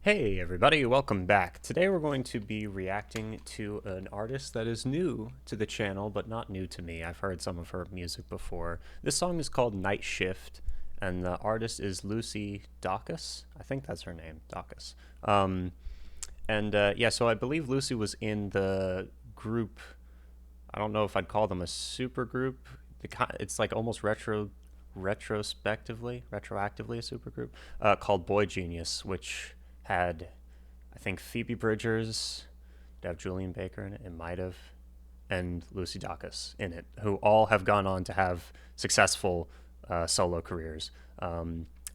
Hey everybody, welcome back. Today we're going to be reacting to an artist that is new to the channel, but not new to me. I've heard some of her music before. This song is called Night Shift, and the artist is Lucy Dacus. I think that's her name, Dacus. Yeah, so I believe Lucy was in the group. I don't know if I'd call them a super group. It's like almost retroactively a super group called Boy Genius, which had, I think, Phoebe Bridgers, it'd have Julian Baker in it, it might have, and Lucy Dacus in it, who all have gone on to have successful solo careers.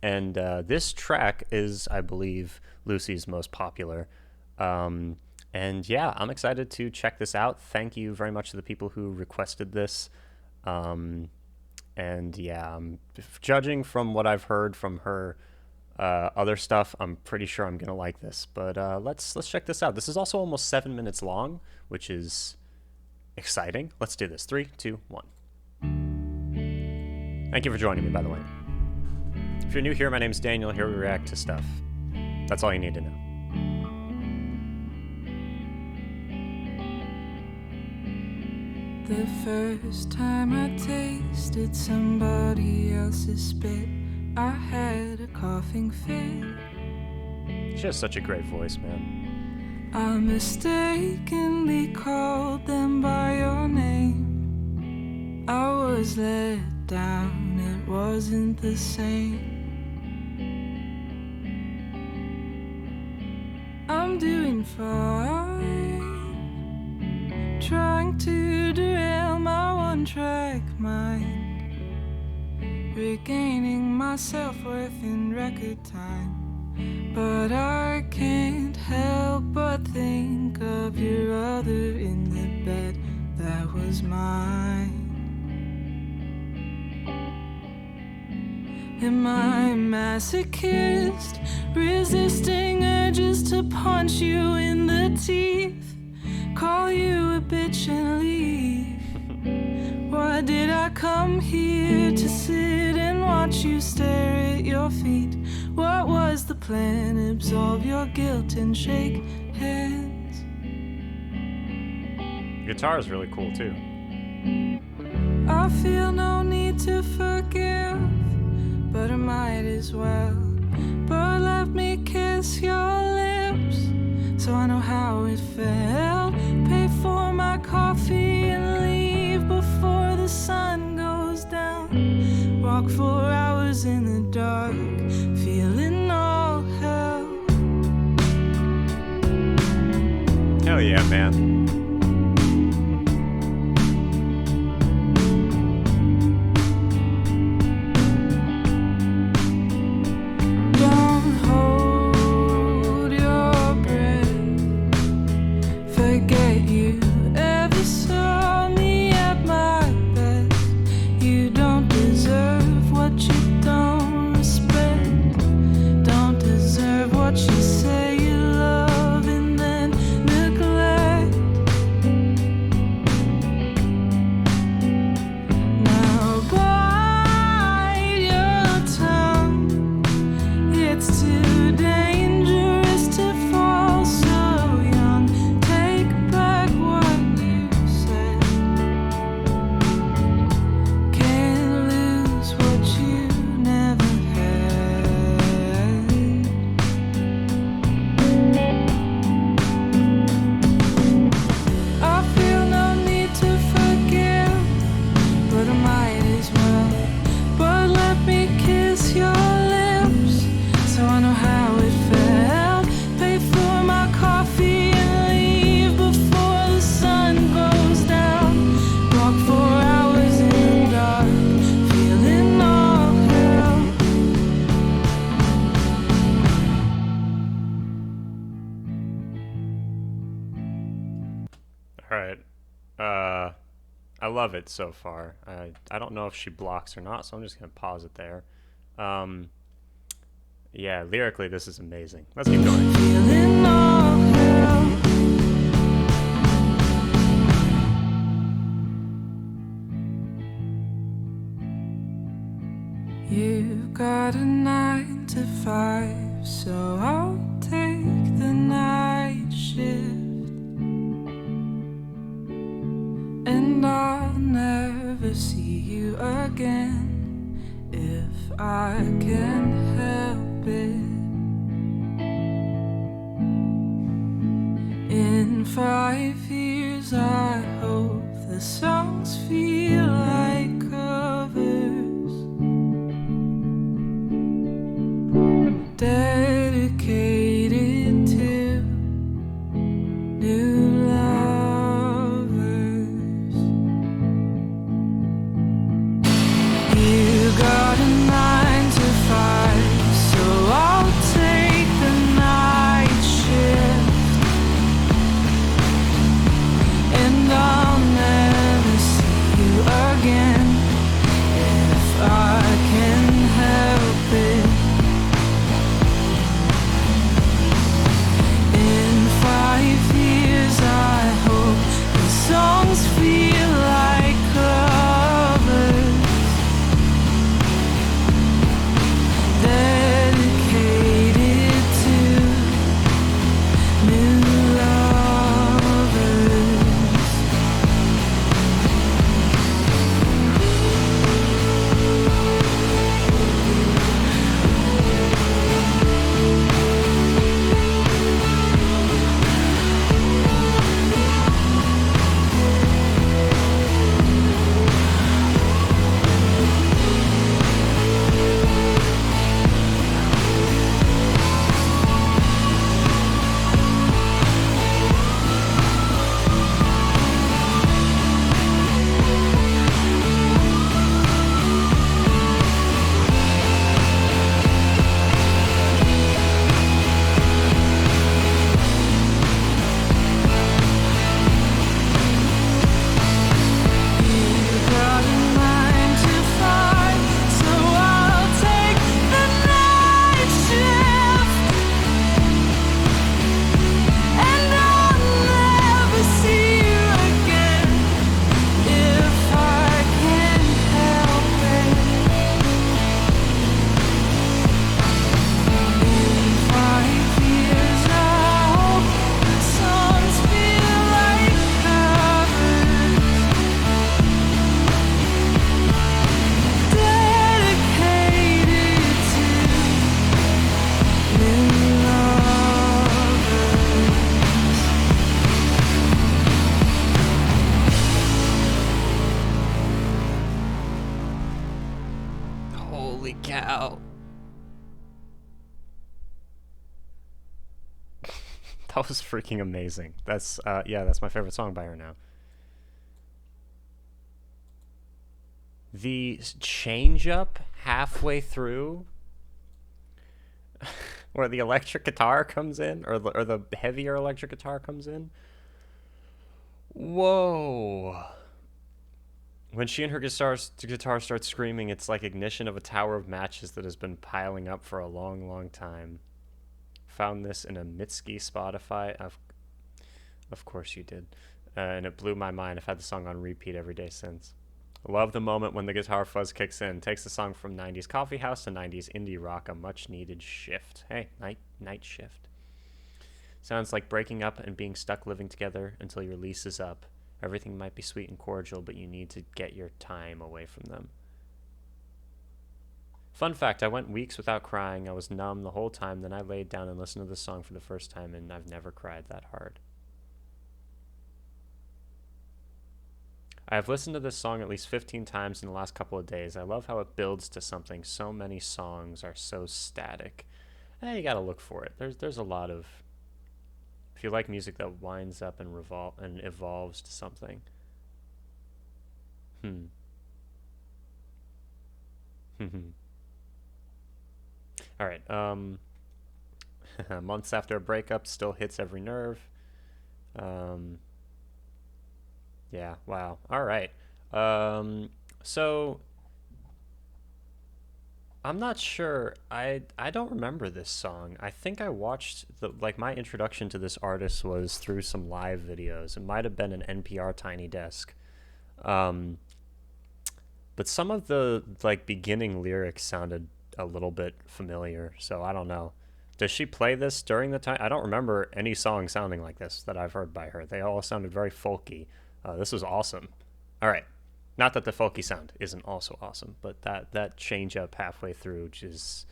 This track is, I believe, Lucy's most popular. And yeah, I'm excited to check this out. Thank you very much to the people who requested this. And yeah, judging from what I've heard from her other stuff, I'm pretty sure I'm gonna like this. But let's check this out. This is also almost 7 minutes long, which is exciting. Let's do this. 3, 2, 1. Thank you for joining me, by the way. If you're new here, my name's Daniel. Here we react to stuff. That's all you need to know. The first time I tasted somebody else's spit, I had a coughing fit. She has such a great voice, man. I mistakenly called them by your name. I was let down, it wasn't the same. I'm doing fine, trying to derail my one-track mind, regaining my self-worth in record time. But I can't help but think of your other in the bed that was mine. Am I a masochist, resisting urges to punch you in the teeth, call you a bitch and leave? Why did I come here to sit and watch you stare at your feet? What was the plan? Absolve your guilt and shake hands. Guitar is really cool too. I feel no need to forgive, but I might as well. But let me kiss your lips, so I know how it felt. Pay for my coffee and leave before the sun goes down. Walk 4 hours in the dark, feeling all hell. Hell yeah, man. All right. I love it so far. I don't know if she blocks or not, so I'm just going to pause it there. Yeah, lyrically, this is amazing. Let's keep going. Feeling all hell. You've got a 9 to 5, so I'll take and I'll never see you again if I can help it. In 5 years I hope the songs feel like covers, dedicated to new lovers. You got a 9 to 5, so I'll take the night shift, and I'll never see you again if I can help it. In 5 years I hope the songs feel like covers, dedicated to new lovers. Holy cow. That was freaking amazing. That's that's my favorite song by her now. The change up halfway through where the electric guitar comes in, or the heavier electric guitar comes in. Whoa. When she and her guitar starts screaming, it's like ignition of a tower of matches that has been piling up for a long, long time. Found this in a Mitski Spotify. Of course you did. And it blew my mind. I've had the song on repeat every day since. Love the moment when the guitar fuzz kicks in. Takes the song from 90s coffee house to 90s indie rock, a much needed shift. Hey, night shift. Sounds like breaking up and being stuck living together until your lease is up. Everything might be sweet and cordial, but you need to get your time away from them. Fun fact, I went weeks without crying. I was numb the whole time. Then I laid down and listened to this song for the first time, and I've never cried that hard. I have listened to this song at least 15 times in the last couple of days. I love how it builds to something. So many songs are so static. You gotta look for it. There's a lot of... If you like music that winds up and evolves to something. Alright, months after a breakup, still hits every nerve. Yeah, wow. Alright. So I'm not sure. I don't remember this song. I think I watched my introduction to this artist was through some live videos. It might have been an NPR Tiny Desk. But some of the beginning lyrics sounded a little bit familiar, so I don't know. Does she play this during the time? I don't remember any song sounding like this that I've heard by her. They all sounded very folky. This was awesome. All right. Not that the folky sound isn't also awesome, but that change up halfway through just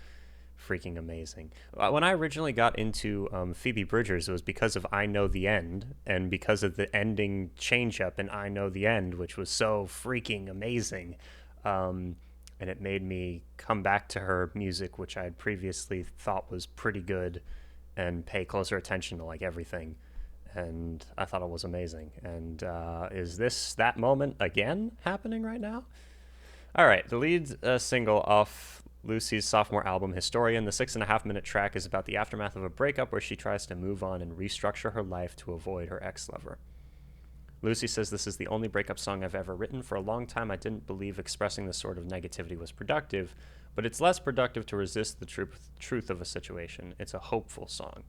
freaking amazing. When I originally got into Phoebe Bridgers, it was because of I Know the End, and because of the ending change up in I Know the End, which was so freaking amazing. And it made me come back to her music, which I had previously thought was pretty good, and pay closer attention to like everything. And I thought it was amazing. And is this that moment again happening right now? All right, the lead single off Lucy's sophomore album, Historian, the 6.5-minute track is about the aftermath of a breakup where she tries to move on and restructure her life to avoid her ex-lover. Lucy says this is the only breakup song I've ever written. For a long time, I didn't believe expressing this sort of negativity was productive, but it's less productive to resist the truth of a situation. It's a hopeful song.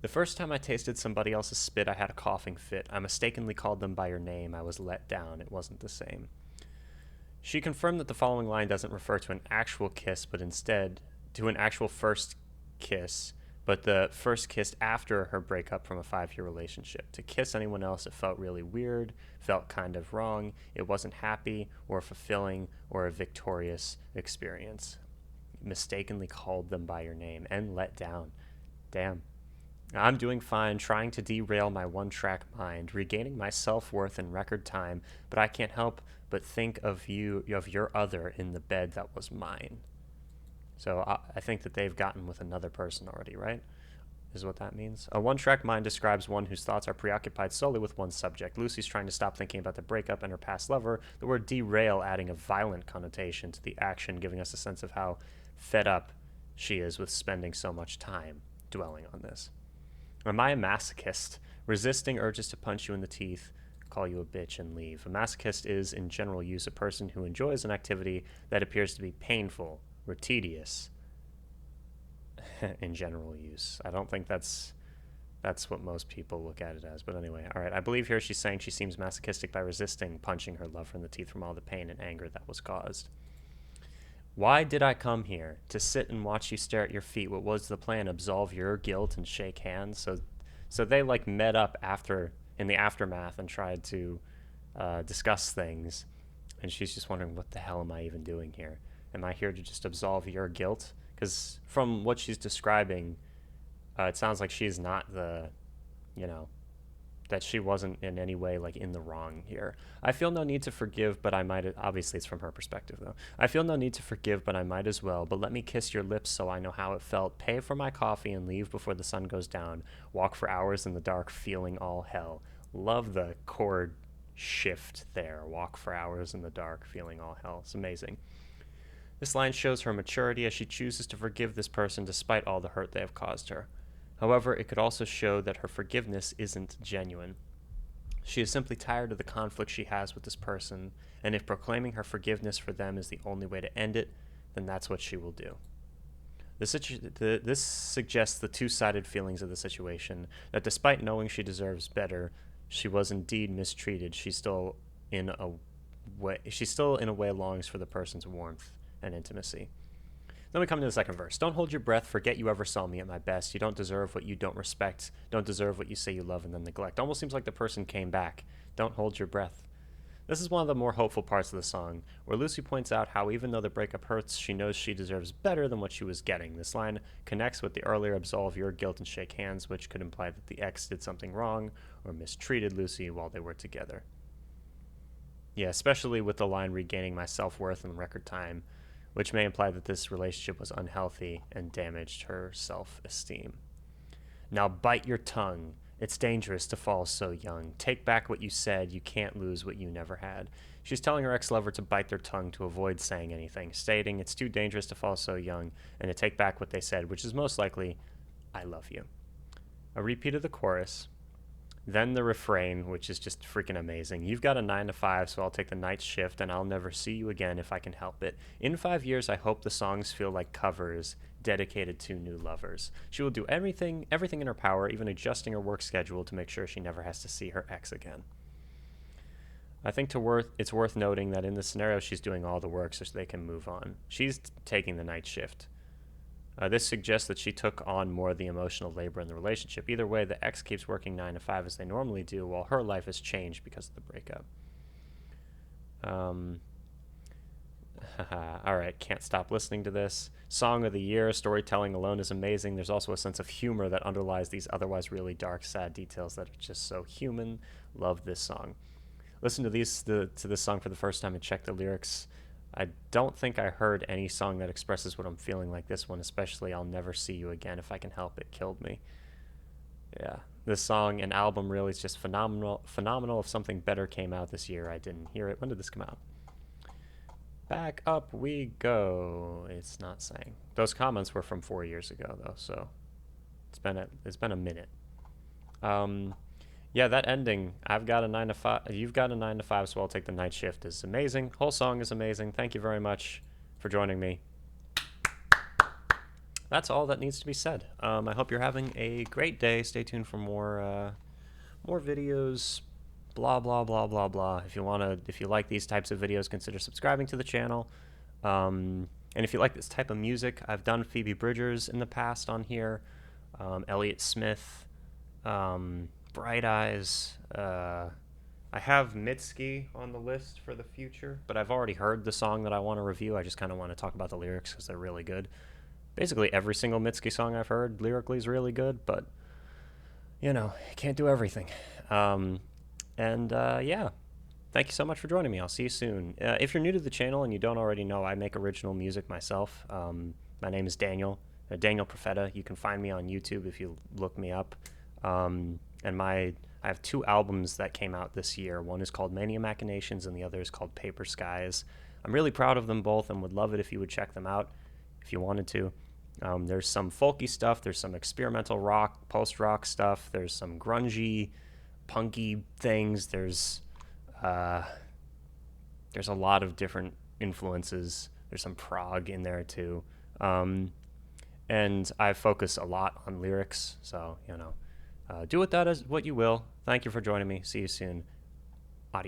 The first time I tasted somebody else's spit, I had a coughing fit. I mistakenly called them by your name. I was let down. It wasn't the same. She confirmed that the following line doesn't refer to an actual kiss, but instead to an actual first kiss, but the first kiss after her breakup from a 5-year relationship. To kiss anyone else, it felt really weird, felt kind of wrong. It wasn't happy or fulfilling or a victorious experience. Mistakenly called them by your name and let down. Damn. I'm doing fine, trying to derail my one-track mind, regaining my self-worth in record time, but I can't help but think of your other in the bed that was mine. So I think that they've gotten with another person already, right? Is what that means. A one-track mind describes one whose thoughts are preoccupied solely with one subject. Lucy's trying to stop thinking about the breakup and her past lover, the word derail adding a violent connotation to the action, giving us a sense of how fed up she is with spending so much time dwelling on this. Am I a masochist, resisting urges to punch you in the teeth, call you a bitch, and leave? A masochist is, in general use, a person who enjoys an activity that appears to be painful or tedious. In general use. I don't think that's what most people look at it as. But anyway, all right. I believe here she's saying she seems masochistic by resisting punching her lover in the teeth from all the pain and anger that was caused. Why did I come here? To sit and watch you stare at your feet. What was the plan? Absolve your guilt and shake hands? So they like met up after in the aftermath and tried to discuss things. And she's just wondering, what the hell am I even doing here? Am I here to just absolve your guilt? Because from what she's describing, it sounds like she's not that she wasn't in any way like in the wrong here. I feel no need to forgive, but I might, obviously it's from her perspective though. I feel no need to forgive, but I might as well, but let me kiss your lips so I know how it felt. Pay for my coffee and leave before the sun goes down. Walk for hours in the dark, feeling all hell. Love the chord shift there. Walk for hours in the dark, feeling all hell. It's amazing. This line shows her maturity as she chooses to forgive this person despite all the hurt they have caused her. However, it could also show that her forgiveness isn't genuine. She is simply tired of the conflict she has with this person, and if proclaiming her forgiveness for them is the only way to end it, then that's what she will do. This suggests the two-sided feelings of the situation, that despite knowing she deserves better, she was indeed mistreated. She's still in a way longs for the person's warmth and intimacy. Then we come to the second verse. Don't hold your breath, forget you ever saw me at my best. You don't deserve what you don't respect. Don't deserve what you say you love and then neglect. Almost seems like the person came back. Don't hold your breath. This is one of the more hopeful parts of the song, where Lucy points out how even though the breakup hurts, she knows she deserves better than what she was getting. This line connects with the earlier absolve your guilt and shake hands, which could imply that the ex did something wrong or mistreated Lucy while they were together. Yeah, especially with the line regaining my self-worth in record time, which may imply that this relationship was unhealthy and damaged her self-esteem. Now bite your tongue. It's dangerous to fall so young. Take back what you said. You can't lose what you never had. She's telling her ex-lover to bite their tongue to avoid saying anything, stating it's too dangerous to fall so young and to take back what they said, which is most likely, I love you. A repeat of the chorus, then the refrain, which is just freaking amazing. You've got a 9 to 5, so I'll take the night shift, and I'll never see you again if I can help it. In 5 years, I hope the songs feel like covers dedicated to new lovers. She will do everything in her power, even adjusting her work schedule to make sure she never has to see her ex again. I think it's worth noting that in this scenario, she's doing all the work so they can move on. She's taking the night shift. This suggests that she took on more of the emotional labor in the relationship. Either way, the ex keeps working 9 to 5 as they normally do, while her life has changed because of the breakup. All right, can't stop listening to this. Song of the year, storytelling alone is amazing. There's also a sense of humor that underlies these otherwise really dark, sad details that are just so human. Love this song. Listen to this song for the first time and check the lyrics. I don't think I heard any song that expresses what I'm feeling like this one, especially I'll Never See You Again. If I Can Help It killed me. Yeah, this song and album really is just phenomenal. If something better came out this year, I didn't hear it. When did this come out? Back up we go. It's not saying. Those comments were from 4 years ago though, so it's been a minute. Um, yeah, that ending. I've got a 9 to 5. You've got a 9 to 5, so I'll take the night shift. Is amazing. Whole song is amazing. Thank you very much for joining me. That's all that needs to be said. I hope you're having a great day. Stay tuned for more videos. Blah blah blah blah blah. If you like these types of videos, consider subscribing to the channel. And if you like this type of music, I've done Phoebe Bridgers in the past on here. Elliott Smith, Bright Eyes. I have Mitski on the list for the future, but I've already heard the song that I want to review. I just kind of want to talk about the lyrics because they're really good. Basically, every single Mitski song I've heard lyrically is really good, but can't do everything. Yeah, thank you so much for joining me. I'll see you soon. If you're new to the channel and you don't already know, I make original music myself. My name is Daniel, Daniel Profeta. You can find me on YouTube if you look me up. I have 2 albums that came out this year. One is called Mania Machinations and the other is called Paper Skies. I'm really proud of them both and would love it if you would check them out if you wanted to. There's some folky stuff. There's some experimental rock, post-rock stuff. There's some grungy, punky things. There's a lot of different influences. There's some prog in there too. And I focus a lot on lyrics. So, do with that as what you will. Thank you for joining me. See you soon.